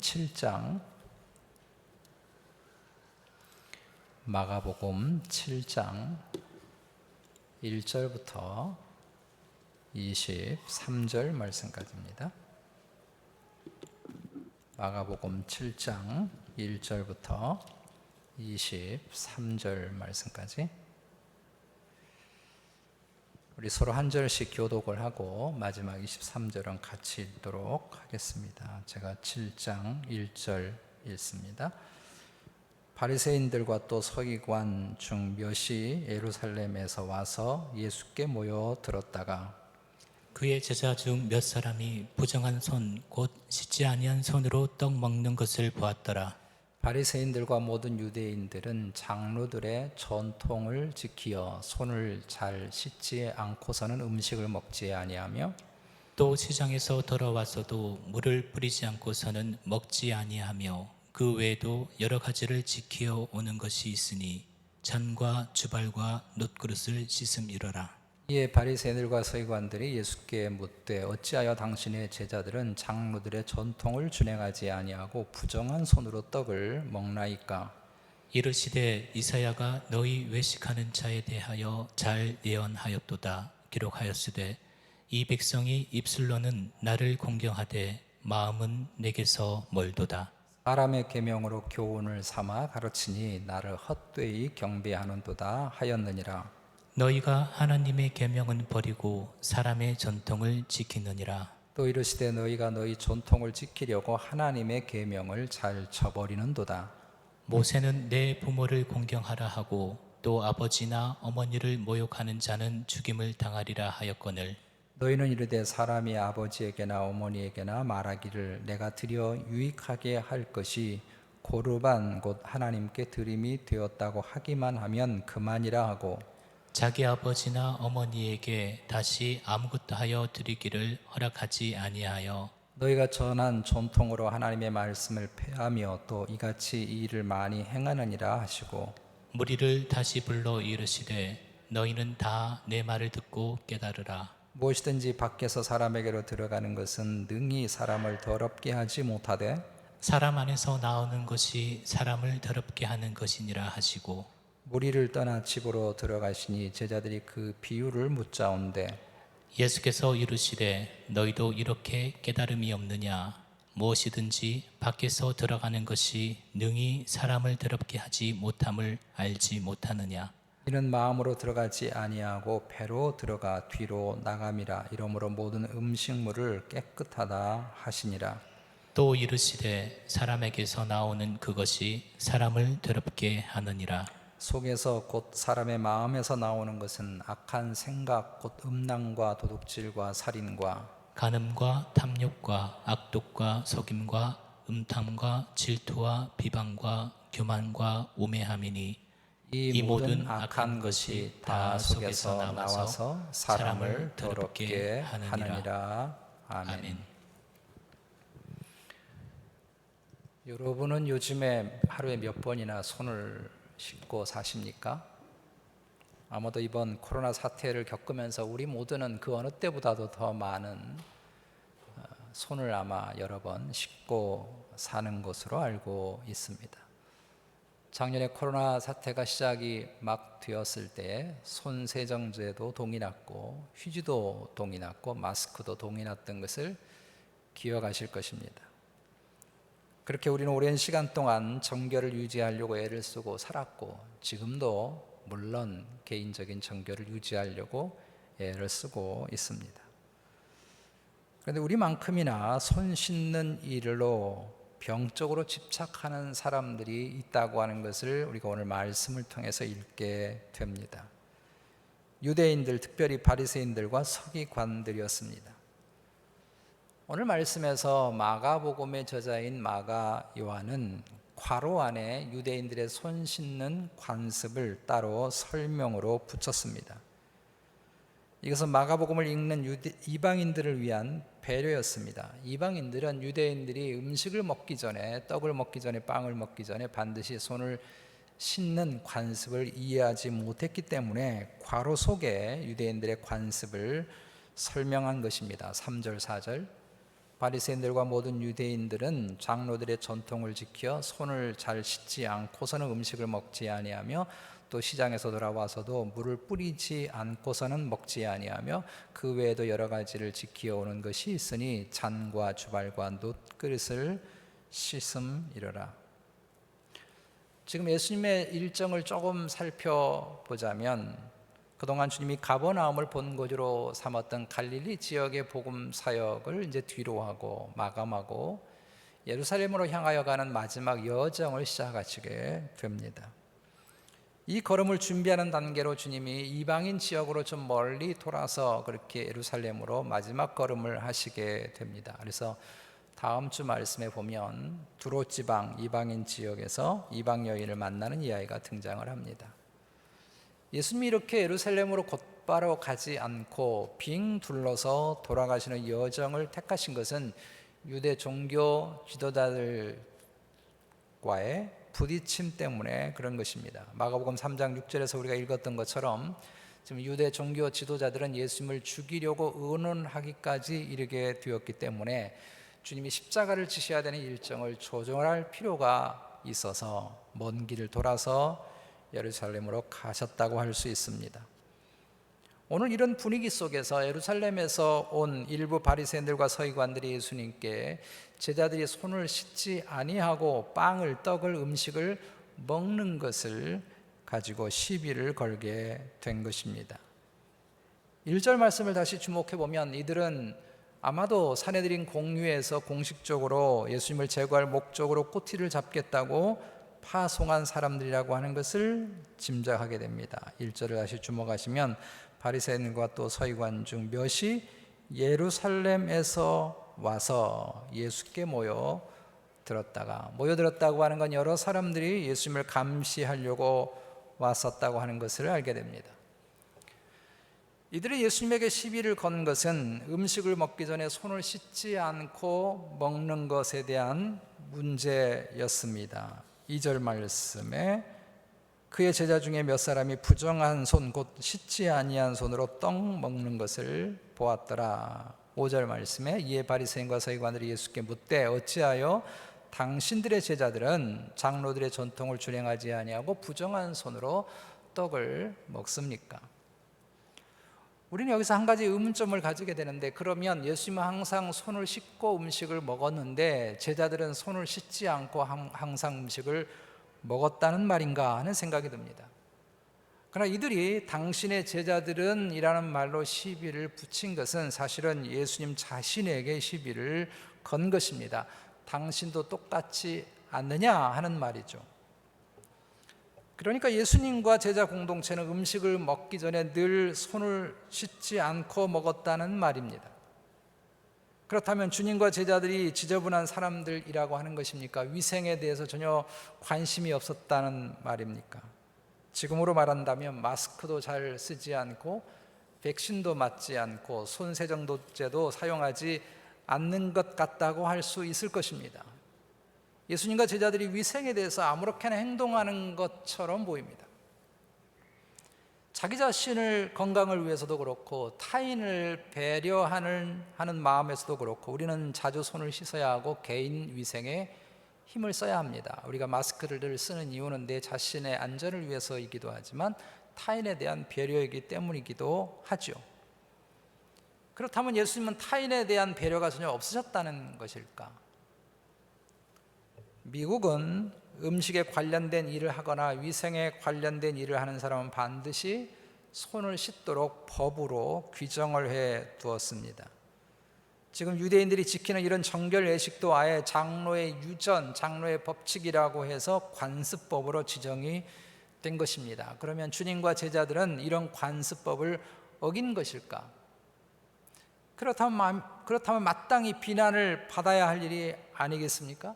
7장 마가복음 7장 1절부터 23절 말씀까지입니다. 마가복음 7장 1절부터 23절 말씀까지 우리 서로 한 절씩 교독을 하고 마지막 23절은 같이 읽도록 하겠습니다. 제가 7장 1절 읽습니다. 바리새인들과 또 서기관 중 몇이 예루살렘에서 와서 예수께 모여 들었다가 그의 제자 중 몇 사람이 부정한 손 곧 씻지 아니한 손으로 떡 먹는 것을 보았더라. 바리새인들과 모든 유대인들은 장로들의 전통을 지키어 손을 잘 씻지 않고서는 음식을 먹지 아니하며 또 시장에서 돌아와서도 물을 뿌리지 않고서는 먹지 아니하며 그 외에도 여러 가지를 지키어 오는 것이 있으니 잔과 주발과 놋그릇을 씻음이러라. 이에 바리새인들과 서기관들이 예수께 묻되 어찌하여 당신의 제자들은 장로들의 전통을 준행하지 아니하고 부정한 손으로 떡을 먹나이까? 이르시되 이사야가 너희 외식하는 자에 대하여 잘 예언하였도다. 기록하였으되 이 백성이 입술로는 나를 공경하되 마음은 내게서 멀도다. 사람의 계명으로 교훈을 삼아 가르치니 나를 헛되이 경배하는도다 하였느니라. 너희가 하나님의 계명은 버리고 사람의 전통을 지키느니라. 또 이르시되 너희가 너희 전통을 지키려고 하나님의 계명을 잘 저버리는도다. 모세는 내 부모를 공경하라 하고 또 아버지나 어머니를 모욕하는 자는 죽임을 당하리라 하였거늘 너희는 이르되 사람이 아버지에게나 어머니에게나 말하기를 내가 드려 유익하게 할 것이 고르반 곧 하나님께 드림이 되었다고 하기만 하면 그만이라 하고 자기 아버지나 어머니에게 다시 아무것도 하여 드리기를 허락하지 아니하여 너희가 전한 전통으로 하나님의 말씀을 폐하며 또 이같이 이 일을 많이 행하느니라 하시고 무리를 다시 불러 이르시되 너희는 다 내 말을 듣고 깨달으라. 무엇이든지 밖에서 사람에게로 들어가는 것은 능히 사람을 더럽게 하지 못하되 사람 안에서 나오는 것이 사람을 더럽게 하는 것이니라 하시고 무리를 떠나 집으로 들어가시니 제자들이 그 비유를 묻자온대 예수께서 이르시되 너희도 이렇게 깨달음이 없느냐? 무엇이든지 밖에서 들어가는 것이 능히 사람을 더럽게 하지 못함을 알지 못하느냐? 이는 마음으로 들어가지 아니하고 배로 들어가 뒤로 나감이라. 이러므로 모든 음식물을 깨끗하다 하시니라. 또 이르시되 사람에게서 나오는 그것이 사람을 더럽게 하느니라. 속에서 곧 사람의 마음에서 나오는 것은 악한 생각 곧 음란과 도둑질과 살인과 간음과 탐욕과 악독과 속임과 음탐과 질투와 비방과 교만과 우매함이니 이 모든 악한 것이 다 속에서 나와서 사람을 더럽게 하느니라. 아멘. 여러분은 요즘에 하루에 몇 번이나 손을 씻고 사십니까? 아마도 이번 코로나 사태를 겪으면서 우리 모두는 그 어느 때보다도 더 많은 손을 아마 여러 번 씻고 사는 것으로 알고 있습니다. 작년에 코로나 사태가 시작이 막 되었을 때 손 세정제도 동이 났고 휴지도 동이 났고 마스크도 동이 났던 것을 기억하실 것입니다. 그렇게 우리는 오랜 시간 동안 정결을 유지하려고 애를 쓰고 살았고 지금도 물론 개인적인 정결을 유지하려고 애를 쓰고 있습니다. 그런데 우리만큼이나 손 씻는 일로 병적으로 집착하는 사람들이 있다고 하는 것을 우리가 오늘 말씀을 통해서 읽게 됩니다. 유대인들, 특별히 바리새인들과 서기관들이었습니다. 오늘 말씀에서 마가복음의 저자인 마가 요한은 괄호 안에 유대인들의 손 씻는 관습을 따로 설명으로 붙였습니다. 이것은 마가복음을 읽는 이방인들을 위한 배려였습니다. 이방인들은 유대인들이 음식을 먹기 전에, 떡을 먹기 전에, 빵을 먹기 전에 반드시 손을 씻는 관습을 이해하지 못했기 때문에 괄호 속에 유대인들의 관습을 설명한 것입니다. 3절, 4절 바리새인들과 모든 유대인들은 장로들의 전통을 지켜 손을 잘 씻지 않고서는 음식을 먹지 아니하며 또 시장에서 돌아와서도 물을 뿌리지 않고서는 먹지 아니하며 그 외에도 여러 가지를 지키어 오는 것이 있으니 잔과 주발과 놋그릇을 씻음이러라. 지금 예수님의 일정을 조금 살펴보자면 그동안 주님이 가버나움을 본거지로 삼았던 갈릴리 지역의 복음 사역을 이제 뒤로 하고 마감하고 예루살렘으로 향하여 가는 마지막 여정을 시작하시게 됩니다. 이 걸음을 준비하는 단계로 주님이 이방인 지역으로 좀 멀리 돌아서 그렇게 예루살렘으로 마지막 걸음을 하시게 됩니다. 그래서 다음 주 말씀에 보면 두로 지방 이방인 지역에서 이방 여인을 만나는 이야기가 등장을 합니다. 예수님이 이렇게 예루살렘으로 곧바로 가지 않고 빙 둘러서 돌아가시는 여정을 택하신 것은 유대 종교 지도자들과의 부딪힘 때문에 그런 것입니다. 마가복음 3장 6절에서 우리가 읽었던 것처럼 지금 유대 종교 지도자들은 예수님을 죽이려고 의논하기까지 이르게 되었기 때문에 주님이 십자가를 지셔야 되는 일정을 조정할 필요가 있어서 먼 길을 돌아서 예루살렘으로 가셨다고 할 수 있습니다. 오늘 이런 분위기 속에서 예루살렘에서 온 일부 바리새인들과 서기관들이 예수님께 제자들이 손을 씻지 아니하고 떡을 음식을 먹는 것을 가지고 시비를 걸게 된 것입니다. 1절 말씀을 다시 주목해 보면 이들은 아마도 사내들인 공유에서 공식적으로 예수님을 제거할 목적으로 꼬티를 잡겠다고 파송한 사람들이라고 하는 것을 짐작하게 됩니다. 1절을 다시 주목하시면 바리새인과 또 서기관 중 몇이 예루살렘에서 와서 예수께 모여들었다고 하는 건 여러 사람들이 예수님을 감시하려고 왔었다고 하는 것을 알게 됩니다. 이들이 예수님에게 시비를 건 것은 음식을 먹기 전에 손을 씻지 않고 먹는 것에 대한 문제였습니다. 2절 말씀에 그의 제자 중에 몇 사람이 부정한 손 곧 씻지 아니한 손으로 떡 먹는 것을 보았더라. 5절 말씀에 이에 바리새인과 서기관들이 예수께 묻되 어찌하여 당신들의 제자들은 장로들의 전통을 준행하지 아니하고 부정한 손으로 떡을 먹습니까? 우리는 여기서 한 가지 의문점을 가지게 되는데, 그러면 예수님은 항상 손을 씻고 음식을 먹었는데 제자들은 손을 씻지 않고 항상 음식을 먹었다는 말인가 하는 생각이 듭니다. 그러나 이들이 당신의 제자들은 이라는 말로 시비를 붙인 것은 사실은 예수님 자신에게 시비를 건 것입니다. 당신도 똑같지 않느냐 하는 말이죠. 그러니까 예수님과 제자 공동체는 음식을 먹기 전에 늘 손을 씻지 않고 먹었다는 말입니다. 그렇다면 주님과 제자들이 지저분한 사람들이라고 하는 것입니까? 위생에 대해서 전혀 관심이 없었다는 말입니까? 지금으로 말한다면 마스크도 잘 쓰지 않고 백신도 맞지 않고 손세정제도 사용하지 않는 것 같다고 할 수 있을 것입니다. 예수님과 제자들이 위생에 대해서 아무렇게나 행동하는 것처럼 보입니다. 자기 자신을 건강을 위해서도 그렇고 타인을 배려하는 마음에서도 그렇고 우리는 자주 손을 씻어야 하고 개인 위생에 힘을 써야 합니다. 우리가 마스크를 늘 쓰는 이유는 내 자신의 안전을 위해서이기도 하지만 타인에 대한 배려이기 때문이기도 하죠. 그렇다면 예수님은 타인에 대한 배려가 전혀 없으셨다는 것일까? 미국은 음식에 관련된 일을 하거나 위생에 관련된 일을 하는 사람은 반드시 손을 씻도록 법으로 규정을 해 두었습니다. 지금 유대인들이 지키는 이런 정결 예식도 아예 장로의 유전, 장로의 법칙이라고 해서 관습법으로 지정이 된 것입니다. 그러면 주님과 제자들은 이런 관습법을 어긴 것일까? 그렇다면 마땅히 비난을 받아야 할 일이 아니겠습니까?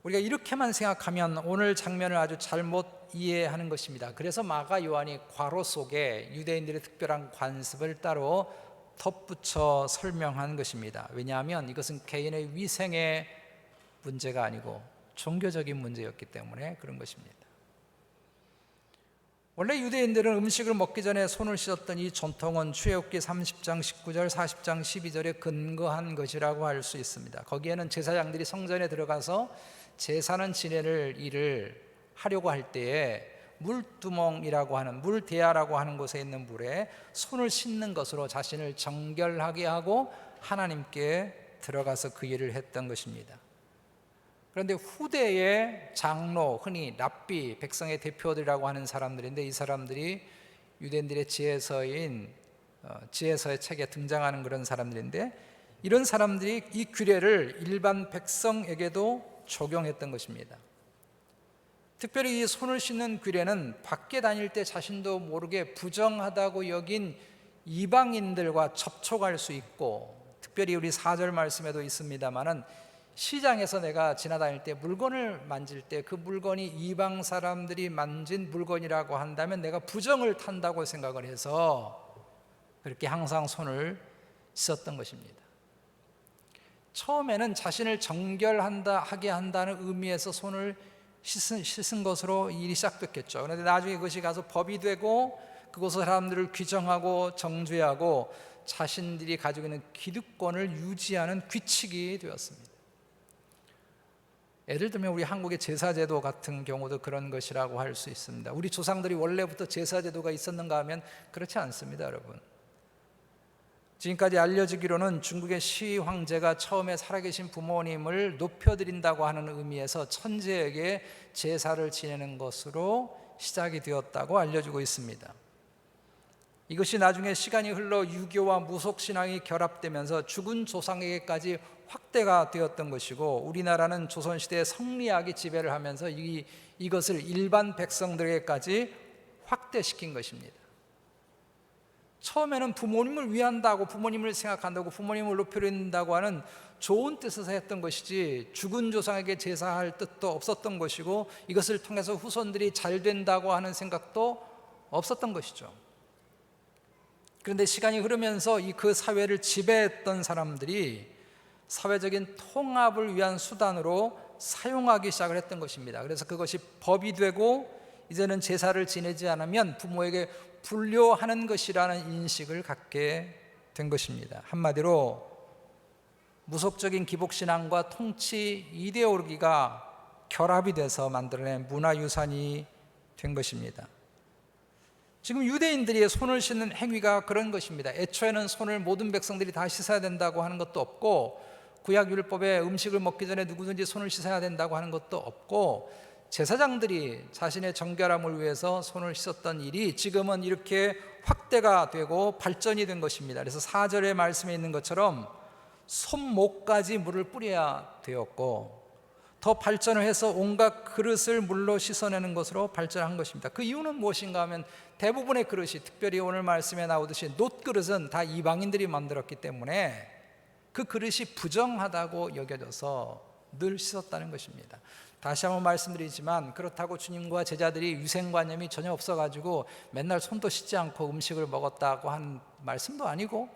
우리가 이렇게만 생각하면 오늘 장면을 아주 잘못 이해하는 것입니다. 그래서 마가 요한이 괄호 속에 유대인들의 특별한 관습을 따로 덧붙여 설명한 것입니다. 왜냐하면 이것은 개인의 위생의 문제가 아니고 종교적인 문제였기 때문에 그런 것입니다. 원래 유대인들은 음식을 먹기 전에 손을 씻었던 이 전통은 출애굽기 30장 19절, 40장 12절에 근거한 것이라고 할 수 있습니다. 거기에는 제사장들이 성전에 들어가서 제사는 지낼 일을 하려고 할 때에 물두멍이라고 하는, 물대야라고 하는 곳에 있는 물에 손을 씻는 것으로 자신을 정결하게 하고 하나님께 들어가서 그 일을 했던 것입니다. 그런데 후대의 장로, 흔히 랍비, 백성의 대표들이라고 하는 사람들인데, 이 사람들이 유대인들의 지혜서의 책에 등장하는 그런 사람들인데, 이런 사람들이 이 규례를 일반 백성에게도 적용했던 것입니다. 특별히 이 손을 씻는 규례는 밖에 다닐 때 자신도 모르게 부정하다고 여긴 이방인들과 접촉할 수 있고, 특별히 우리 4절 말씀에도 있습니다마는 시장에서 내가 지나다닐 때 물건을 만질 때 그 물건이 이방 사람들이 만진 물건이라고 한다면 내가 부정을 탄다고 생각을 해서 그렇게 항상 손을 씻었던 것입니다. 처음에는 자신을 정결하게 한다는 의미에서 손을 씻은 것으로 일이 시작됐겠죠. 그런데 나중에 그것이 가서 법이 되고 그곳의 사람들을 규정하고 정죄하고 자신들이 가지고 있는 기득권을 유지하는 규칙이 되었습니다. 예를 들면 우리 한국의 제사제도 같은 경우도 그런 것이라고 할 수 있습니다. 우리 조상들이 원래부터 제사제도가 있었는가 하면 그렇지 않습니다, 여러분. 지금까지 알려지기로는 중국의 시 황제가 처음에 살아계신 부모님을 높여드린다고 하는 의미에서 천재에게 제사를 지내는 것으로 시작이 되었다고 알려지고 있습니다. 이것이 나중에 시간이 흘러 유교와 무속신앙이 결합되면서 죽은 조상에게까지 확대가 되었던 것이고, 우리나라는 조선시대에 성리학이 지배를 하면서 이것을 일반 백성들에게까지 확대시킨 것입니다. 처음에는 부모님을 위한다고, 부모님을 생각한다고, 부모님을 높여드린다고 하는 좋은 뜻에서 했던 것이지 죽은 조상에게 제사할 뜻도 없었던 것이고, 이것을 통해서 후손들이 잘 된다고 하는 생각도 없었던 것이죠. 그런데 시간이 흐르면서 그 사회를 지배했던 사람들이 사회적인 통합을 위한 수단으로 사용하기 시작을 했던 것입니다. 그래서 그것이 법이 되고 이제는 제사를 지내지 않으면 부모에게 불효하는 것이라는 인식을 갖게 된 것입니다. 한마디로 무속적인 기복신앙과 통치 이데올로기가 결합이 돼서 만들어낸 문화유산이 된 것입니다. 지금 유대인들이 손을 씻는 행위가 그런 것입니다. 애초에는 손을 모든 백성들이 다 씻어야 된다고 하는 것도 없고, 구약율법에 음식을 먹기 전에 누구든지 손을 씻어야 된다고 하는 것도 없고, 제사장들이 자신의 정결함을 위해서 손을 씻었던 일이 지금은 이렇게 확대가 되고 발전이 된 것입니다. 그래서 4절의 말씀에 있는 것처럼 손목까지 물을 뿌려야 되었고, 더 발전을 해서 온갖 그릇을 물로 씻어내는 것으로 발전한 것입니다. 그 이유는 무엇인가 하면 대부분의 그릇이, 특별히 오늘 말씀에 나오듯이 놋그릇은 다 이방인들이 만들었기 때문에 그 그릇이 부정하다고 여겨져서 늘 씻었다는 것입니다. 다시 한번 말씀드리지만, 그렇다고 주님과 제자들이 위생관념이 전혀 없어가지고 맨날 손도 씻지 않고 음식을 먹었다고 한 말씀도 아니고,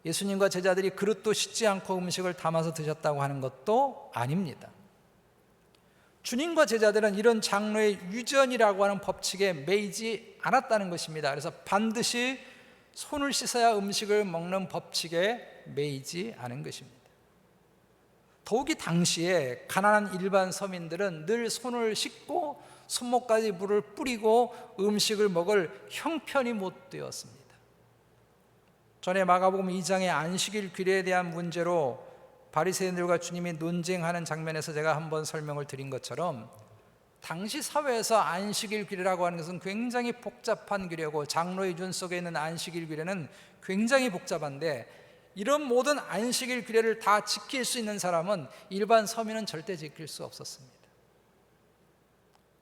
예수님과 제자들이 그릇도 씻지 않고 음식을 담아서 드셨다고 하는 것도 아닙니다. 주님과 제자들은 이런 장로의 유전이라고 하는 법칙에 매이지 않았다는 것입니다. 그래서 반드시 손을 씻어야 음식을 먹는 법칙에 매이지 않은 것입니다. 더욱이 당시에 가난한 일반 서민들은 늘 손을 씻고 손목까지 물을 뿌리고 음식을 먹을 형편이 못 되었습니다. 전에 마가복음 2장의 안식일 규례에 대한 문제로 바리새인들과 주님이 논쟁하는 장면에서 제가 한번 설명을 드린 것처럼, 당시 사회에서 안식일 규례라고 하는 것은 굉장히 복잡한 규례고, 장로의 유전 속에 있는 안식일 규례는 굉장히 복잡한데, 이런 모든 안식일 규례를 다 지킬 수 있는 사람은 일반 서민은 절대 지킬 수 없었습니다.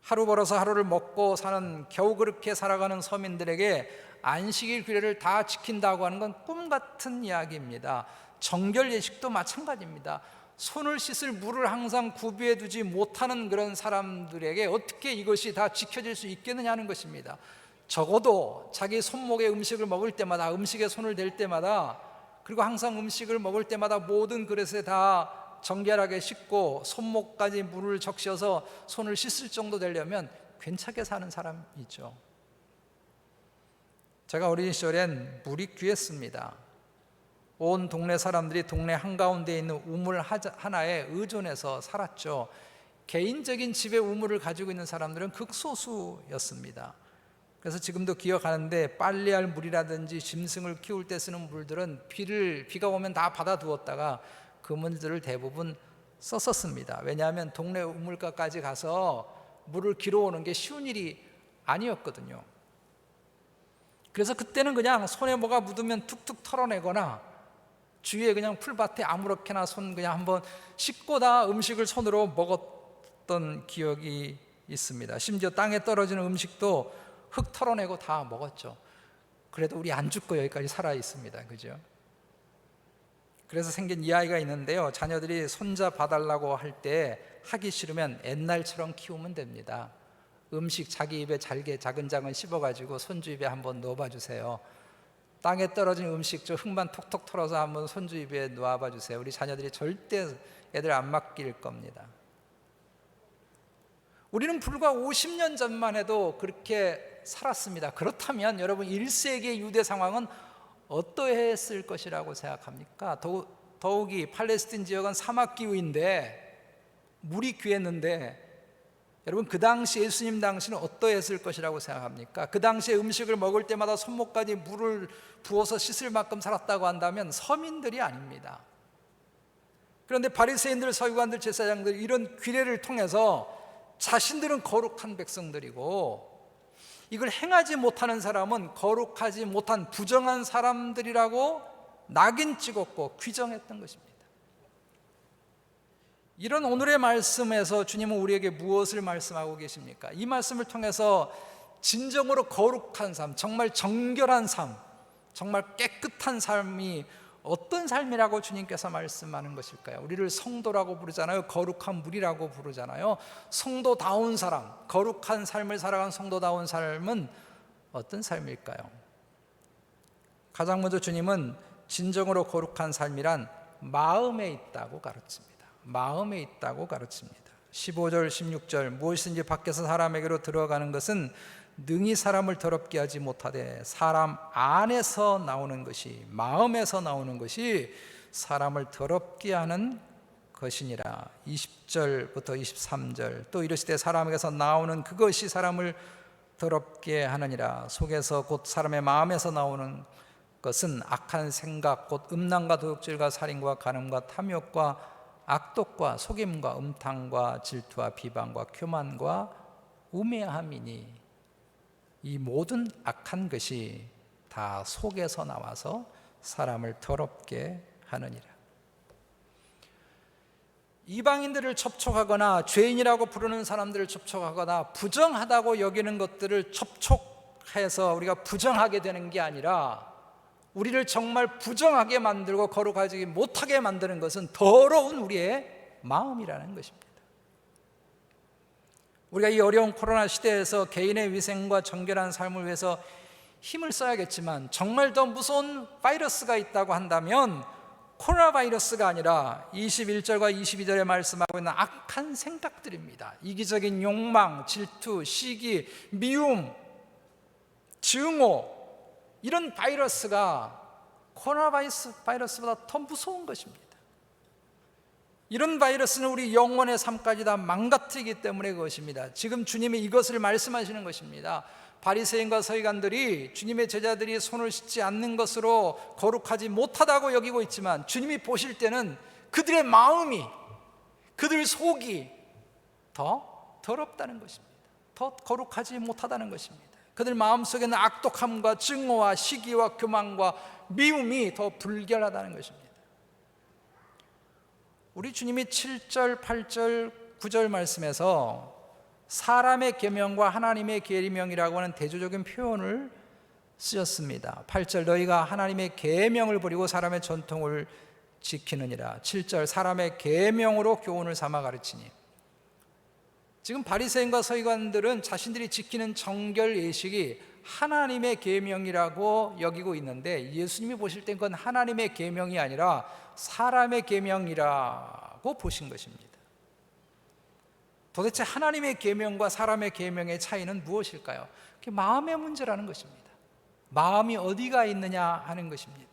하루 벌어서 하루를 먹고 사는, 겨우 그렇게 살아가는 서민들에게 안식일 규례를 다 지킨다고 하는 건 꿈같은 이야기입니다. 정결 예식도 마찬가지입니다. 손을 씻을 물을 항상 구비해 두지 못하는 그런 사람들에게 어떻게 이것이 다 지켜질 수 있겠느냐 하는 것입니다. 적어도 자기 손목에 음식을 먹을 때마다, 음식에 손을 댈 때마다, 그리고 항상 음식을 먹을 때마다 모든 그릇에 다 정결하게 씻고 손목까지 물을 적셔서 손을 씻을 정도 되려면 괜찮게 사는 사람이죠. 제가 어린 시절엔 물이 귀했습니다. 온 동네 사람들이 동네 한가운데에 있는 우물 하나에 의존해서 살았죠. 개인적인 집에 우물을 가지고 있는 사람들은 극소수였습니다. 그래서 지금도 기억하는데 빨래할 물이라든지 짐승을 키울 때 쓰는 물들은 비가 오면 다 받아두었다가 그 물들을 대부분 썼었습니다. 왜냐하면 동네 우물가까지 가서 물을 길어오는 게 쉬운 일이 아니었거든요. 그래서 그때는 그냥 손에 뭐가 묻으면 툭툭 털어내거나 주위에 그냥 풀밭에 아무렇게나 손 그냥 한번 씻고 다 음식을 손으로 먹었던 기억이 있습니다. 심지어 땅에 떨어지는 음식도 흙 털어내고 다 먹었죠. 그래도 우리 안 죽고 여기까지 살아 있습니다. 그죠? 그래서 생긴 이야기가 있는데요. 자녀들이 손자 봐달라고 할 때 하기 싫으면 옛날처럼 키우면 됩니다. 음식 자기 입에 잘게 자근자근 씹어가지고 손주 입에 한번 넣어봐 주세요. 땅에 떨어진 음식 저 흙만 톡톡 털어서 한번 손주 입에 놓아봐 주세요. 우리 자녀들이 절대 애들 안 맡길 겁니다. 우리는 불과 50년 전만 해도 그렇게 살았습니다. 그렇다면 여러분 1세기의 유대 상황은 어떠했을 것이라고 생각합니까? 더욱이 팔레스틴 지역은 사막 기후인데 물이 귀했는데 여러분 그 당시 예수님 당시는 어떠했을 것이라고 생각합니까? 그 당시에 음식을 먹을 때마다 손목까지 물을 부어서 씻을 만큼 살았다고 한다면 서민들이 아닙니다. 그런데 바리새인들, 서기관들, 제사장들 이런 규례를 통해서 자신들은 거룩한 백성들이고 이걸 행하지 못하는 사람은 거룩하지 못한 부정한 사람들이라고 낙인 찍었고 규정했던 것입니다. 이런 오늘의 말씀에서 주님은 우리에게 무엇을 말씀하고 계십니까? 이 말씀을 통해서 진정으로 거룩한 삶, 정말 정결한 삶, 정말 깨끗한 삶이 어떤 삶이라고 주님께서 말씀하는 것일까요? 우리를 성도라고 부르잖아요. 거룩한 무리라고 부르잖아요. 성도다운 사람, 거룩한 삶을 살아간 성도다운 삶은 어떤 삶일까요? 가장 먼저 주님은 진정으로 거룩한 삶이란 마음에 있다고 가르칩니다. 마음에 있다고 가르칩니다. 15절 16절 무엇이든지 밖에서 사람에게로 들어가는 것은 능히 사람을 더럽게 하지 못하되 사람 안에서 나오는 것이 마음에서 나오는 것이 사람을 더럽게 하는 것이니라. 20절부터 23절 또 이르시되 사람에게서 나오는 그것이 사람을 더럽게 하느니라. 속에서 곧 사람의 마음에서 나오는 것은 악한 생각 곧 음란과 도둑질과 살인과 간음과 탐욕과 악독과 속임과 음탕과 질투와 비방과 교만과 우매함이니 이 모든 악한 것이 다 속에서 나와서 사람을 더럽게 하느니라. 이방인들을 접촉하거나 죄인이라고 부르는 사람들을 접촉하거나 부정하다고 여기는 것들을 접촉해서 우리가 부정하게 되는 게 아니라 우리를 정말 부정하게 만들고 거룩하지 못하게 만드는 것은 더러운 우리의 마음이라는 것입니다. 우리가 이 어려운 코로나 시대에서 개인의 위생과 정결한 삶을 위해서 힘을 써야겠지만 정말 더 무서운 바이러스가 있다고 한다면 코로나 바이러스가 아니라 21절과 22절에 말씀하고 있는 악한 생각들입니다. 이기적인 욕망, 질투, 시기, 미움, 증오 이런 바이러스가 코로나 바이러스보다 더 무서운 것입니다. 이런 바이러스는 우리 영혼의 삶까지 다 망가뜨리기 때문에 그것입니다. 지금 주님이 이것을 말씀하시는 것입니다. 바리새인과 서기관들이 주님의 제자들이 손을 씻지 않는 것으로 거룩하지 못하다고 여기고 있지만 주님이 보실 때는 그들의 마음이, 그들 속이 더 더럽다는 것입니다. 더 거룩하지 못하다는 것입니다. 그들 마음속에는 악독함과 증오와 시기와 교만과 미움이 더 불결하다는 것입니다. 우리 주님이 7절, 8절, 9절 말씀에서 사람의 계명과 하나님의 계명이라고 하는 대조적인 표현을 쓰셨습니다. 8절 너희가 하나님의 계명을 버리고 사람의 전통을 지키느니라. 7절 사람의 계명으로 교훈을 삼아 가르치니. 지금 바리새인과 서기관들은 자신들이 지키는 정결 예식이 하나님의 계명이라고 여기고 있는데 예수님이 보실 땐 그건 하나님의 계명이 아니라 사람의 계명이라고 보신 것입니다. 도대체 하나님의 계명과 사람의 계명의 차이는 무엇일까요? 그게 마음의 문제라는 것입니다. 마음이 어디가 있느냐 하는 것입니다.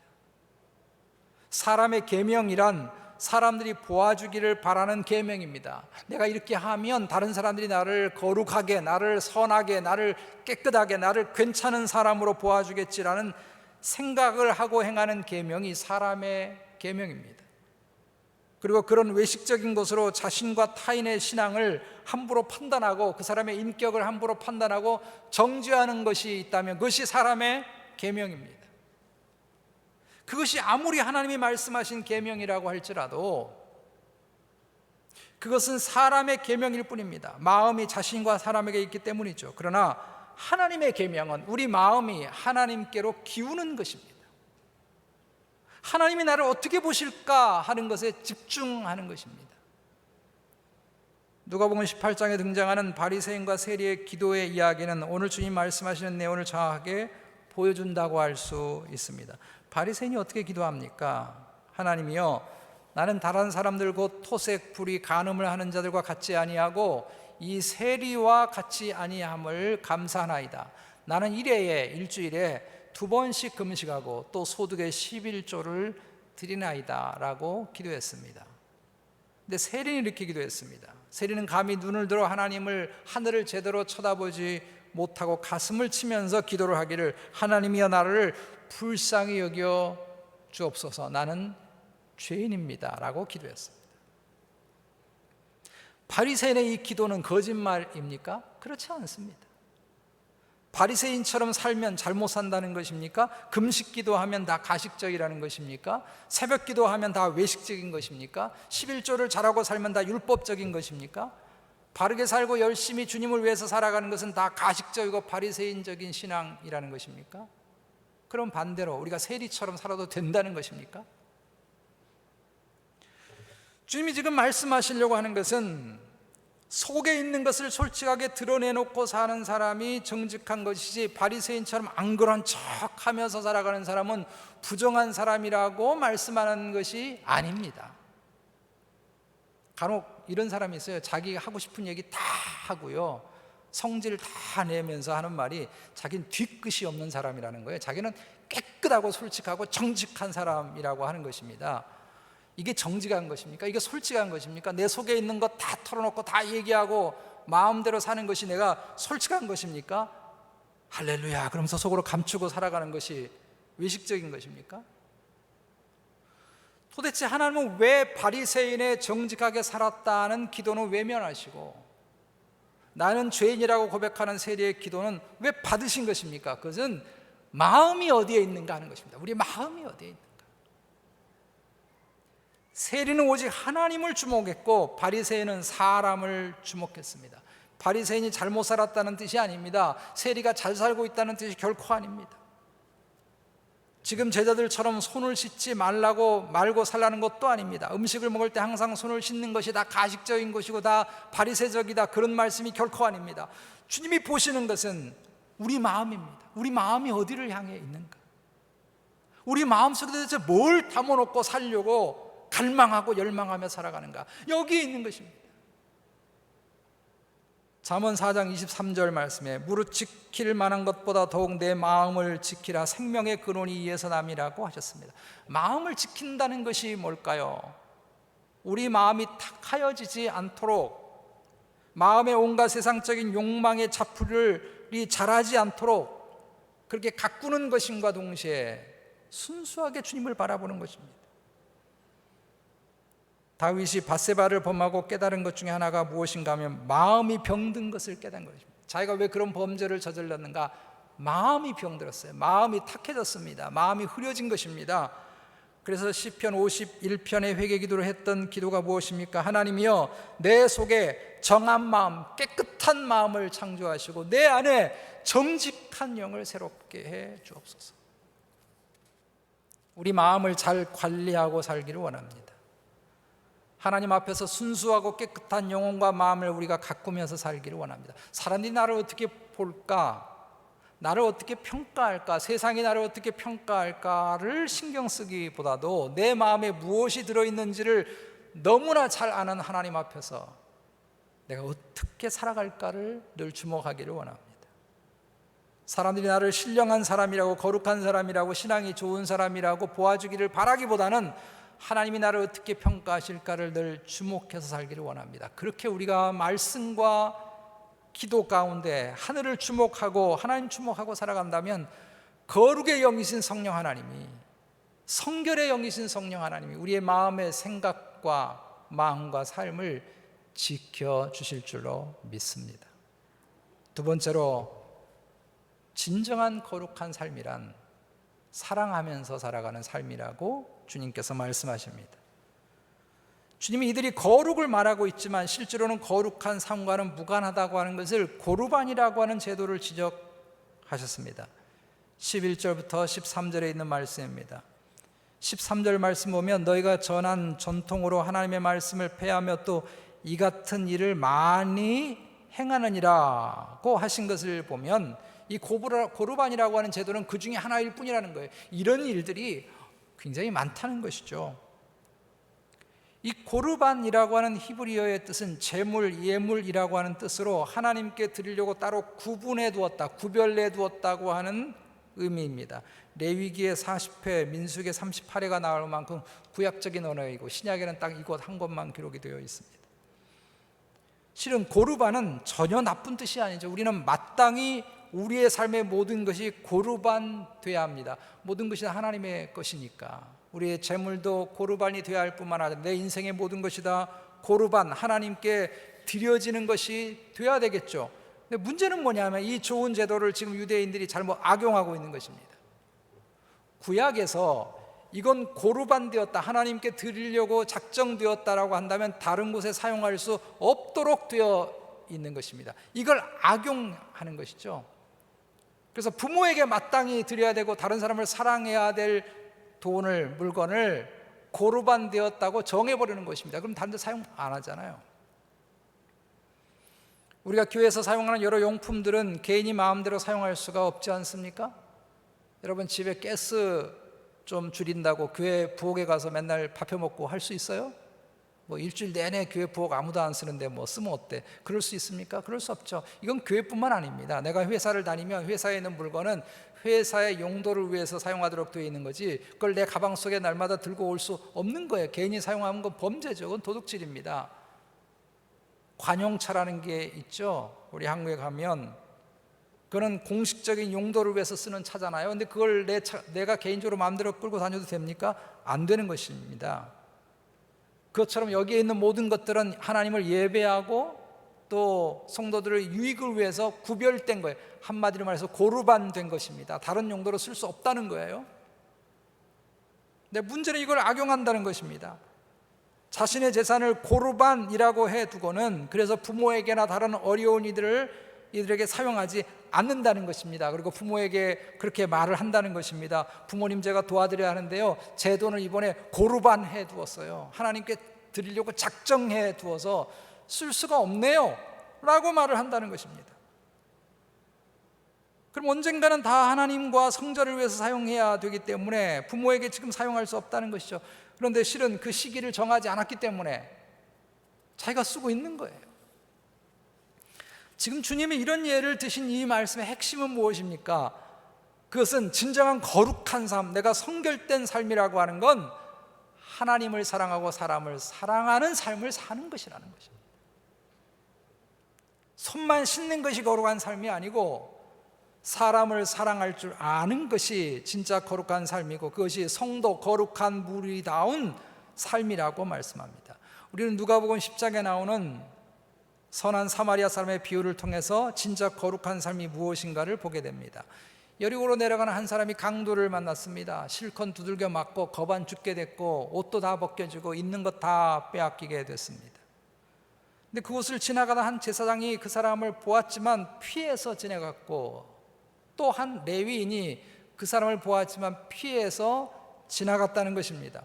사람의 계명이란 사람들이 보아주기를 바라는 계명입니다. 내가 이렇게 하면 다른 사람들이 나를 거룩하게, 나를 선하게, 나를 깨끗하게, 나를 괜찮은 사람으로 보아주겠지라는 생각을 하고 행하는 계명이 사람의 계명입니다. 그리고 그런 외식적인 것으로 자신과 타인의 신앙을 함부로 판단하고 그 사람의 인격을 함부로 판단하고 정죄하는 것이 있다면 그것이 사람의 계명입니다. 그것이 아무리 하나님이 말씀하신 계명이라고 할지라도 그것은 사람의 계명일 뿐입니다. 마음이 자신과 사람에게 있기 때문이죠. 그러나 하나님의 계명은 우리 마음이 하나님께로 기우는 것입니다. 하나님이 나를 어떻게 보실까 하는 것에 집중하는 것입니다. 누가복음 18장에 등장하는 바리새인과 세리의 기도의 이야기는 오늘 주님 말씀하시는 내용을 정확하게 보여준다고 할 수 있습니다. 바리새인이 어떻게 기도합니까? 하나님이여, 나는 다른 사람들 곧 토색, 불의, 간음을 하는 자들과 같지 아니하고 이 세리와 같이 아니함을 감사하나이다. 나는 일주일에 2번씩 금식하고 또 소득의 11조를 드리나이다 라고 기도했습니다. 근데 세리는 이렇게 기도했습니다. 세리는 감히 눈을 들어 하늘을 제대로 쳐다보지 못하고 가슴을 치면서 기도를 하기를, 하나님이여 나를 불쌍히 여겨 주옵소서, 나는 죄인입니다 라고 기도했습니다. 바리새인의 이 기도는 거짓말입니까? 그렇지 않습니다. 바리새인처럼 살면 잘못 산다는 것입니까? 금식 기도하면 다 가식적이라는 것입니까? 새벽 기도하면 다 외식적인 것입니까? 11조를 잘하고 살면 다 율법적인 것입니까? 바르게 살고 열심히 주님을 위해서 살아가는 것은 다 가식적이고 바리새인적인 신앙이라는 것입니까? 그럼 반대로 우리가 세리처럼 살아도 된다는 것입니까? 주님이 지금 말씀하시려고 하는 것은 속에 있는 것을 솔직하게 드러내놓고 사는 사람이 정직한 것이지, 바리새인처럼 안 그런 척하면서 살아가는 사람은 부정한 사람이라고 말씀하는 것이 아닙니다. 간혹 이런 사람이 있어요. 자기가 하고 싶은 얘기 다 하고요, 성질 다 내면서 하는 말이 자기는 뒤끝이 없는 사람이라는 거예요. 자기는 깨끗하고 솔직하고 정직한 사람이라고 하는 것입니다. 이게 정직한 것입니까? 이게 솔직한 것입니까? 내 속에 있는 것 다 털어놓고 다 얘기하고 마음대로 사는 것이 내가 솔직한 것입니까? 할렐루야 그러면서 속으로 감추고 살아가는 것이 외식적인 것입니까? 도대체 하나님은 왜 바리새인의 정직하게 살았다는 기도는 외면하시고 나는 죄인이라고 고백하는 세리의 기도는 왜 받으신 것입니까? 그것은 마음이 어디에 있는가 하는 것입니다. 우리 마음이 어디에 있는가. 세리는 오직 하나님을 주목했고 바리새인은 사람을 주목했습니다. 바리새인이 잘못 살았다는 뜻이 아닙니다. 세리가 잘 살고 있다는 뜻이 결코 아닙니다. 지금 제자들처럼 손을 씻지 말고 살라는 것도 아닙니다. 음식을 먹을 때 항상 손을 씻는 것이 다 가식적인 것이고 다 바리새적이다, 그런 말씀이 결코 아닙니다. 주님이 보시는 것은 우리 마음입니다. 우리 마음이 어디를 향해 있는가, 우리 마음속에 대해서 뭘 담아놓고 살려고 갈망하고 열망하며 살아가는가, 여기에 있는 것입니다. 잠언 4장 23절 말씀에 무릇 지킬 만한 것보다 더욱 내 마음을 지키라, 생명의 근원이 이에서 남이라고 하셨습니다. 마음을 지킨다는 것이 뭘까요? 우리 마음이 탁하여지지 않도록, 마음의 온갖 세상적인 욕망의 자풀이 자라지 않도록 그렇게 가꾸는 것임과 동시에 순수하게 주님을 바라보는 것입니다. 다윗이 밧세바를 범하고 깨달은 것 중에 하나가 무엇인가 하면 마음이 병든 것을 깨달은 것입니다. 자기가 왜 그런 범죄를 저질렀는가? 마음이 병들었어요. 마음이 탁해졌습니다. 마음이 흐려진 것입니다. 그래서 시편 51편의 회개기도를 했던 기도가 무엇입니까? 하나님이여 내 속에 정한 마음, 깨끗한 마음을 창조하시고 내 안에 정직한 영을 새롭게 해 주옵소서. 우리 마음을 잘 관리하고 살기를 원합니다. 하나님 앞에서 순수하고 깨끗한 영혼과 마음을 우리가 가꾸면서 살기를 원합니다. 사람들이 나를 어떻게 볼까? 나를 어떻게 평가할까? 세상이 나를 어떻게 평가할까를 신경 쓰기보다도 내 마음에 무엇이 들어있는지를 너무나 잘 아는 하나님 앞에서 내가 어떻게 살아갈까를 늘 주목하기를 원합니다. 사람들이 나를 신령한 사람이라고, 거룩한 사람이라고, 신앙이 좋은 사람이라고 보아주기를 바라기보다는 하나님이 나를 어떻게 평가하실까를 늘 주목해서 살기를 원합니다. 그렇게 우리가 말씀과 기도 가운데 하늘을 주목하고 하나님 주목하고 살아간다면 거룩의 영이신 성령 하나님이, 성결의 영이신 성령 하나님이 우리의 마음의 생각과 마음과 삶을 지켜주실 줄로 믿습니다. 두 번째로, 진정한 거룩한 삶이란 사랑하면서 살아가는 삶이라고 주님께서 말씀하십니다. 주님이 이들이 거룩을 말하고 있지만 실제로는 거룩한 삶과는 무관하다고 하는 것을 고르반이라고 하는 제도를 지적하셨습니다. 11절부터 13절에 있는 말씀입니다. 13절 말씀 보면 너희가 전한 전통으로 하나님의 말씀을 폐하며 또 이 같은 일을 많이 행하느니라고 하신 것을 보면 이 고르반이라고 하는 제도는 그 중에 하나일 뿐이라는 거예요. 이런 일들이 굉장히 많다는 것이죠. 이 고르반이라고 하는 히브리어의 뜻은 제물, 예물이라고 하는 뜻으로 하나님께 드리려고 따로 구분해 두었다, 구별해 두었다고 하는 의미입니다. 레위기의 40회, 민수기의 38회가 나올 만큼 구약적인 언어이고 신약에는 딱 이곳 한 곳만 기록이 되어 있습니다. 실은 고르반은 전혀 나쁜 뜻이 아니죠. 우리는 마땅히 우리의 삶의 모든 것이 고르반 돼야 합니다. 모든 것이 하나님의 것이니까 우리의 재물도 고르반이 돼야 할 뿐만 아니라 내 인생의 모든 것이 다 고르반, 하나님께 드려지는 것이 돼야 되겠죠. 근데 문제는 뭐냐면 이 좋은 제도를 지금 유대인들이 잘못 악용하고 있는 것입니다. 구약에서 이건 고르반 되었다, 하나님께 드리려고 작정되었다라고 한다면 다른 곳에 사용할 수 없도록 되어 있는 것입니다. 이걸 악용하는 것이죠. 그래서 부모에게 마땅히 드려야 되고 다른 사람을 사랑해야 될 돈을, 물건을 고르반 되었다고 정해버리는 것입니다. 그럼 다른 데 사용 안 하잖아요. 우리가 교회에서 사용하는 여러 용품들은 개인이 마음대로 사용할 수가 없지 않습니까? 여러분 집에 가스 좀 줄인다고 교회 부엌에 가서 맨날 밥해 먹고 할 수 있어요? 뭐 일주일 내내 교회 부엌 아무도 안 쓰는데 뭐 쓰면 어때? 그럴 수 있습니까? 그럴 수 없죠. 이건 교회뿐만 아닙니다. 내가 회사를 다니면 회사에 있는 물건은 회사의 용도를 위해서 사용하도록 되어 있는 거지 그걸 내 가방 속에 날마다 들고 올 수 없는 거예요. 개인이 사용하는 건 범죄죠. 그건 도둑질입니다. 관용차라는 게 있죠. 우리 한국에 가면 그거는 공식적인 용도를 위해서 쓰는 차잖아요. 근데 그걸 내가 개인적으로 마음대로 끌고 다녀도 됩니까? 안 되는 것입니다. 그것처럼 여기에 있는 모든 것들은 하나님을 예배하고 또 성도들의 유익을 위해서 구별된 거예요. 한마디로 말해서 고르반 된 것입니다. 다른 용도로 쓸 수 없다는 거예요. 근데 문제는 이걸 악용한다는 것입니다. 자신의 재산을 고르반이라고 해두고는 그래서 부모에게나 다른 어려운 이들에게 사용하지 않는다는 것입니다. 그리고 부모에게 그렇게 말을 한다는 것입니다. 부모님 제가 도와드려야 하는데요, 제 돈을 이번에 고르반 해두었어요. 하나님께 드리려고 작정해 두어서 쓸 수가 없네요 라고 말을 한다는 것입니다. 그럼 언젠가는 다 하나님과 성전을 위해서 사용해야 되기 때문에 부모에게 지금 사용할 수 없다는 것이죠. 그런데 실은 그 시기를 정하지 않았기 때문에 자기가 쓰고 있는 거예요. 지금 주님이 이런 예를 드신 이 말씀의 핵심은 무엇입니까? 그것은 진정한 거룩한 삶, 내가 성결된 삶이라고 하는 건 하나님을 사랑하고 사람을 사랑하는 삶을 사는 것이라는 것입니다. 손만 씻는 것이 거룩한 삶이 아니고 사람을 사랑할 줄 아는 것이 진짜 거룩한 삶이고 그것이 성도 거룩한 무리다운 삶이라고 말씀합니다. 우리는 누가복음 10장에 나오는 선한 사마리아 사람의 비유를 통해서 진짜 거룩한 삶이 무엇인가를 보게 됩니다. 여리고로 내려가는 한 사람이 강도를 만났습니다. 실컷 두들겨 맞고 거반 죽게 됐고 옷도 다 벗겨지고 있는 것 다 빼앗기게 됐습니다. 근데 그곳을 지나가다 한 제사장이 그 사람을 보았지만 피해서 지나갔고 또 한 레위인이 그 사람을 보았지만 피해서 지나갔다는 것입니다.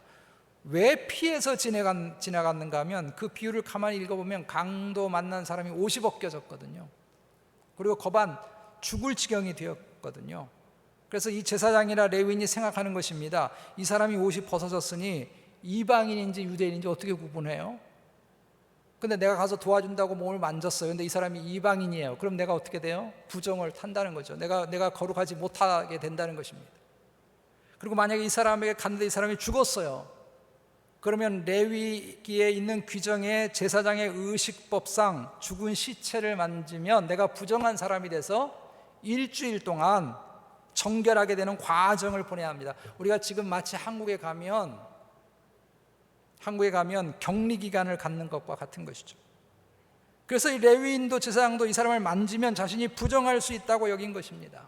왜 피해서 지나갔는가 하면 그 비유를 가만히 읽어보면 강도 만난 사람이 옷이 벗겨졌거든요. 그리고 거반 죽을 지경이 되었거든요. 그래서 이 제사장이나 레위인이 생각하는 것입니다. 이 사람이 옷이 벗어졌으니 이방인인지 유대인인지 어떻게 구분해요? 근데 내가 가서 도와준다고 몸을 만졌어요. 근데 이 사람이 이방인이에요. 그럼 내가 어떻게 돼요? 부정을 탄다는 거죠. 내가 거룩하지 못하게 된다는 것입니다. 그리고 만약에 이 사람에게 갔는데 이 사람이 죽었어요. 그러면 레위기에 있는 규정의 제사장의 의식법상 죽은 시체를 만지면 내가 부정한 사람이 돼서 일주일 동안 정결하게 되는 과정을 보내야 합니다. 우리가 지금 마치 한국에 가면 격리 기간을 갖는 것과 같은 것이죠. 그래서 이 레위인도 제사장도 이 사람을 만지면 자신이 부정할 수 있다고 여긴 것입니다.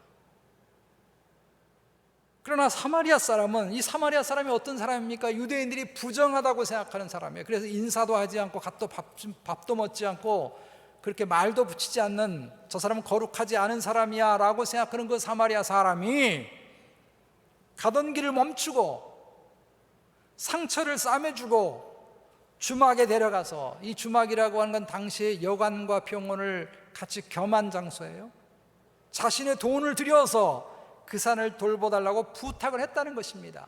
그러나 사마리아 사람은, 이 사마리아 사람이 어떤 사람입니까? 유대인들이 부정하다고 생각하는 사람이에요. 그래서 인사도 하지 않고 밥도 먹지 않고 그렇게 말도 붙이지 않는, 저 사람은 거룩하지 않은 사람이야 라고 생각하는 그 사마리아 사람이 가던 길을 멈추고 상처를 싸매주고 주막에 데려가서, 이 주막이라고 하는 건 당시에 여관과 병원을 같이 겸한 장소예요. 자신의 돈을 들여서 그 산을 돌보달라고 부탁을 했다는 것입니다.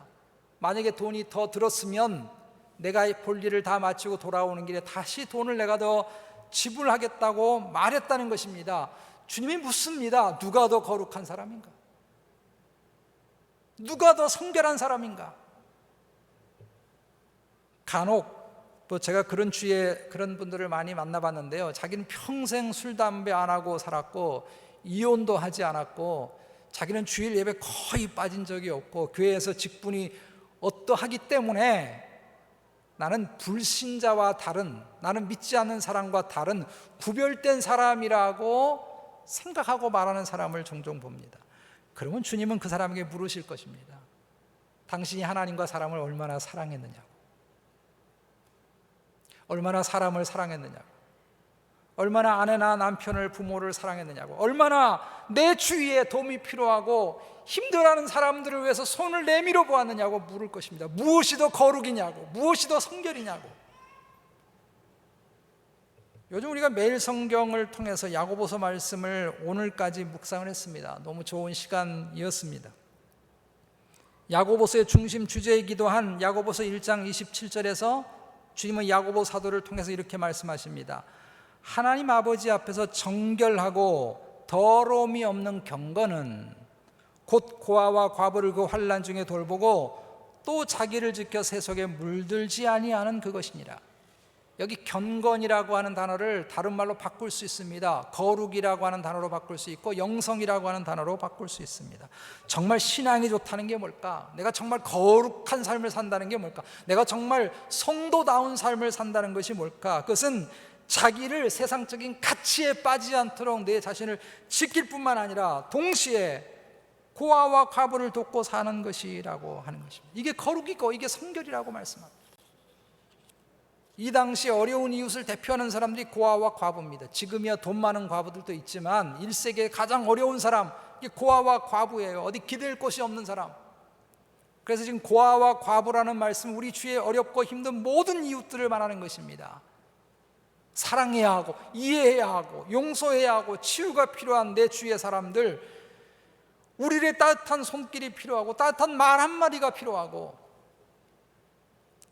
만약에 돈이 더 들었으면 내가 볼 일을 다 마치고 돌아오는 길에 다시 돈을 내가 더 지불하겠다고 말했다는 것입니다. 주님이 묻습니다. 누가 더 거룩한 사람인가? 누가 더 성결한 사람인가? 간혹 또 제가 그런 주위에 그런 분들을 많이 만나봤는데요, 자기는 평생 술, 담배 안 하고 살았고 이혼도 하지 않았고 자기는 주일 예배 거의 빠진 적이 없고 교회에서 직분이 어떠하기 때문에 나는 불신자와 다른, 나는 믿지 않는 사람과 다른 구별된 사람이라고 생각하고 말하는 사람을 종종 봅니다. 그러면 주님은 그 사람에게 물으실 것입니다. 당신이 하나님과 사람을 얼마나 사랑했느냐고, 얼마나 사람을 사랑했느냐고, 얼마나 아내나 남편을, 부모를 사랑했느냐고, 얼마나 내 주위에 도움이 필요하고 힘들어하는 사람들을 위해서 손을 내밀어 보았느냐고 물을 것입니다. 무엇이 더 거룩이냐고, 무엇이 더 성결이냐고. 요즘 우리가 매일 성경을 통해서 야고보서 말씀을 오늘까지 묵상을 했습니다. 너무 좋은 시간이었습니다. 야고보서의 중심 주제이기도 한 야고보서 1장 27절에서 주님은 야고보 사도를 통해서 이렇게 말씀하십니다. 하나님 아버지 앞에서 정결하고 더러움이 없는 경건은 곧 고아와 과부를 그 환난 중에 돌보고 또 자기를 지켜 세속에 물들지 아니하는 그것이니라. 여기 경건이라고 하는 단어를 다른 말로 바꿀 수 있습니다. 거룩이라고 하는 단어로 바꿀 수 있고 영성이라고 하는 단어로 바꿀 수 있습니다. 정말 신앙이 좋다는 게 뭘까? 내가 정말 거룩한 삶을 산다는 게 뭘까? 내가 정말 성도다운 삶을 산다는 것이 뭘까? 그것은 자기를 세상적인 가치에 빠지지 않도록 내 자신을 지킬 뿐만 아니라 동시에 고아와 과부를 돕고 사는 것이라고 하는 것입니다. 이게 거룩이고 이게 성결이라고 말씀합니다. 이 당시 어려운 이웃을 대표하는 사람들이 고아와 과부입니다. 지금이야 돈 많은 과부들도 있지만 1세기에 가장 어려운 사람, 이게 고아와 과부예요. 어디 기댈 곳이 없는 사람. 그래서 지금 고아와 과부라는 말씀은 우리 주위에 어렵고 힘든 모든 이웃들을 말하는 것입니다. 사랑해야 하고 이해해야 하고 용서해야 하고 치유가 필요한 내 주위의 사람들, 우리의 따뜻한 손길이 필요하고 따뜻한 말 한마디가 필요하고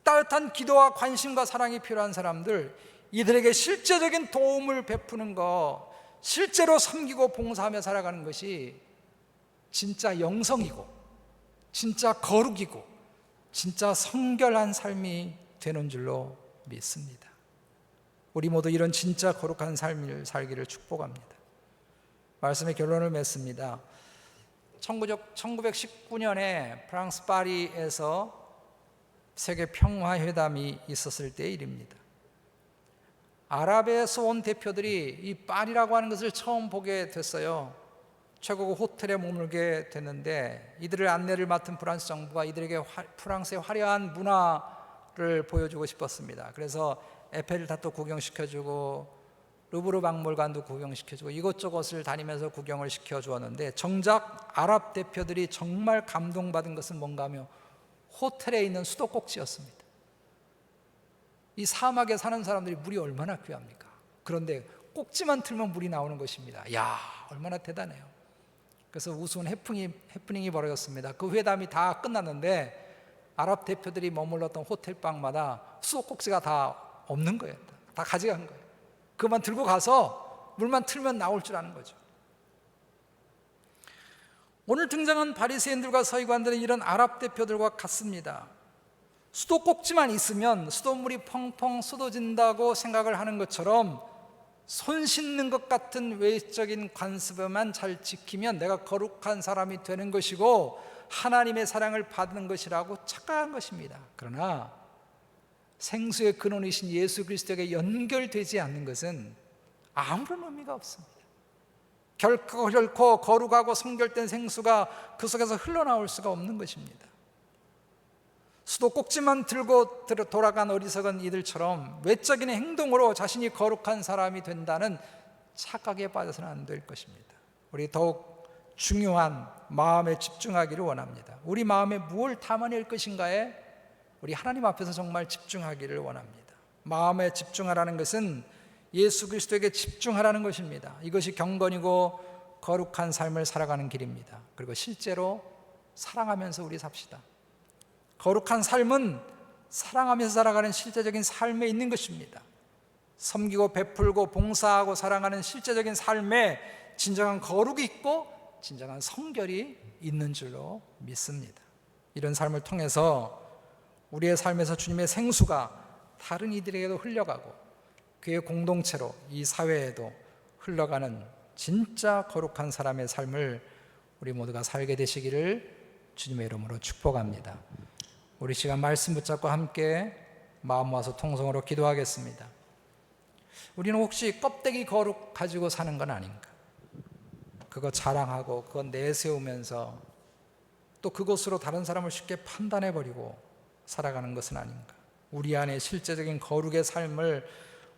따뜻한 기도와 관심과 사랑이 필요한 사람들, 이들에게 실제적인 도움을 베푸는 것, 실제로 섬기고 봉사하며 살아가는 것이 진짜 영성이고 진짜 거룩이고 진짜 성결한 삶이 되는 줄로 믿습니다. 우리 모두 이런 진짜 거룩한 삶을 살기를 축복합니다. 말씀의 결론을 맺습니다. 1919년에 프랑스 파리에서 세계 평화회담이 있었을 때의 일입니다. 아랍에서 온 대표들이 이 파리라고 하는 것을 처음 보게 됐어요. 최고급 호텔에 머물게 됐는데 이들을 안내를 맡은 프랑스 정부가 이들에게 프랑스의 화려한 문화를 보여주고 싶었습니다. 그래서 에펠탑도 구경시켜주고 루브르 박물관도 구경시켜주고 이것저것을 다니면서 구경을 시켜주었는데, 정작 아랍 대표들이 정말 감동받은 것은 뭔가 하며 호텔에 있는 수도꼭지였습니다. 이 사막에 사는 사람들이 물이 얼마나 귀합니까? 그런데 꼭지만 틀면 물이 나오는 것입니다. 이야, 얼마나 대단해요. 그래서 우스운 해프닝이 벌어졌습니다. 그 회담이 다 끝났는데 아랍 대표들이 머물렀던 호텔방마다 수도꼭지가 다 없는 거예요. 다 가져간 거예요. 그만 들고 가서 물만 틀면 나올 줄 아는 거죠. 오늘 등장한 바리새인들과 서기관들은 이런 아랍 대표들과 같습니다. 수도꼭지만 있으면 수돗물이 펑펑 쏟아진다고 생각을 하는 것처럼 손 씻는 것 같은 외적인 관습만 잘 지키면 내가 거룩한 사람이 되는 것이고 하나님의 사랑을 받는 것이라고 착각한 것입니다. 그러나 생수의 근원이신 예수 그리스도에게 연결되지 않는 것은 아무런 의미가 없습니다. 결코 거룩하고 성결된 생수가 그 속에서 흘러나올 수가 없는 것입니다. 수도꼭지만 들고 돌아간 어리석은 이들처럼 외적인 행동으로 자신이 거룩한 사람이 된다는 착각에 빠져서는 안 될 것입니다. 우리 더욱 중요한 마음에 집중하기를 원합니다. 우리 마음에 무엇을 담아낼 것인가에 우리 하나님 앞에서 정말 집중하기를 원합니다. 마음에 집중하라는 것은 예수 그리스도에게 집중하라는 것입니다. 이것이 경건이고 거룩한 삶을 살아가는 길입니다. 그리고 실제로 사랑하면서 우리 삽시다. 거룩한 삶은 사랑하면서 살아가는 실제적인 삶에 있는 것입니다. 섬기고 베풀고 봉사하고 사랑하는 실제적인 삶에 진정한 거룩이 있고 진정한 성결이 있는 줄로 믿습니다. 이런 삶을 통해서 우리의 삶에서 주님의 생수가 다른 이들에게도 흘러가고 교회 공동체로 이 사회에도 흘러가는 진짜 거룩한 사람의 삶을 우리 모두가 살게 되시기를 주님의 이름으로 축복합니다. 우리 시간 말씀 붙잡고 함께 마음 모아서 통성으로 기도하겠습니다. 우리는 혹시 껍데기 거룩 가지고 사는 건 아닌가? 그거 자랑하고 그거 내세우면서 또 그것으로 다른 사람을 쉽게 판단해버리고 살아가는 것은 아닌가? 우리 안에 실제적인 거룩의 삶을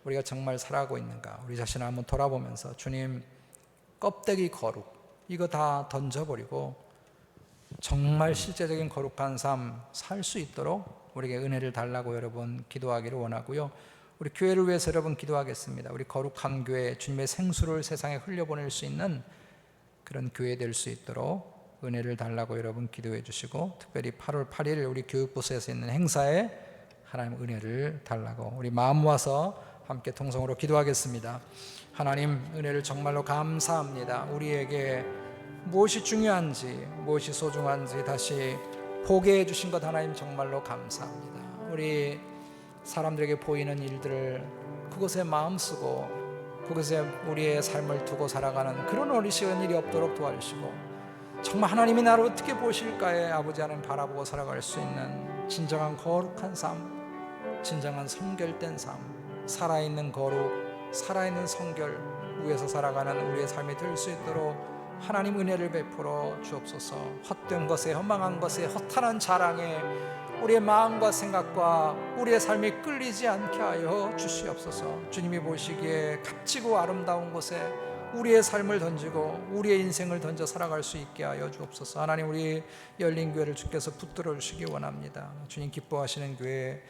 우리가 정말 살아가고 있는가? 우리 자신을 한번 돌아보면서 주님, 껍데기 거룩 이거 다 던져버리고 정말 실제적인 거룩한 삶 살 수 있도록 우리에게 은혜를 달라고 여러분 기도하기를 원하고요. 우리 교회를 위해서 여러분 기도하겠습니다. 우리 거룩한 교회, 주님의 생수를 세상에 흘려보낼 수 있는 그런 교회 될 수 있도록 은혜를 달라고 여러분 기도해 주시고, 특별히 8월 8일 우리 교육부서에서 있는 행사에 하나님 은혜를 달라고 우리 마음 모아서 함께 통성으로 기도하겠습니다. 하나님, 은혜를 정말로 감사합니다. 우리에게 무엇이 중요한지 무엇이 소중한지 다시 보게 해주신 것 하나님 정말로 감사합니다. 우리 사람들에게 보이는 일들을 그것에 마음 쓰고 그것에 우리의 삶을 두고 살아가는 그런 어리석은 일이 없도록 도와주시고, 정말 하나님이 나를 어떻게 보실까에 아버지 하나님 바라보고 살아갈 수 있는 진정한 거룩한 삶, 진정한 성결된 삶, 살아있는 거룩, 살아있는 성결 위에서 살아가는 우리의 삶이 될 수 있도록 하나님 은혜를 베풀어 주옵소서. 헛된 것에, 허망한 것에, 허탄한 자랑에 우리의 마음과 생각과 우리의 삶이 끌리지 않게 하여 주시옵소서. 주님이 보시기에 값지고 아름다운 곳에 우리의 삶을 던지고 우리의 인생을 던져 살아갈 수 있게 하여 주옵소서. 하나님, 우리 열린 교회를 주께서 붙들어 주시기 원합니다. 주님 기뻐하시는 교회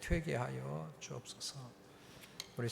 되게 하여 주옵소서. 우리